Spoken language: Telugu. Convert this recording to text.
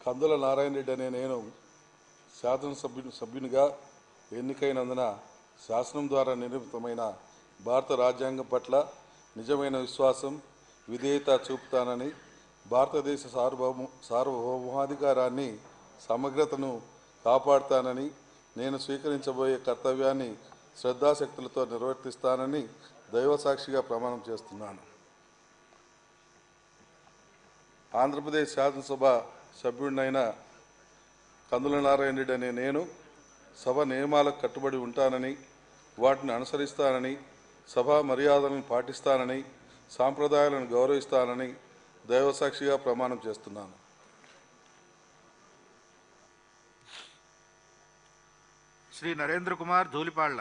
కందుల నారాయణ రెడ్డి అనే నేను సభ్యునిగా ఎన్నికైనందున శాసనం ద్వారా నిర్మితమైన భారత రాజ్యాంగం పట్ల నిజమైన విశ్వాసం విధేయత చూపుతానని, భారతదేశ సార్వభౌమాధికారాన్ని సమగ్రతను కాపాడుతానని, నేను స్వీకరించబోయే కర్తవ్యాన్ని శ్రద్ధాశక్తులతో నిర్వర్తిస్తానని దైవసాక్షిగా ప్రమాణం చేస్తున్నాను. ఆంధ్రప్రదేశ్ శాసనసభ సభ్యుడినైన కందుల నారాయణ రెడ్డి అనే నేను సభ నియమాలకు కట్టుబడి ఉంటానని, వాటిని అనుసరిస్తానని, సభా మర్యాదలను పాటిస్తానని, సాంప్రదాయాలను గౌరవిస్తానని దైవసాక్షిగా ప్రమాణం చేస్తున్నాను. శ్రీ నరేంద్ర కుమార్ ధూళిపాళ్ల.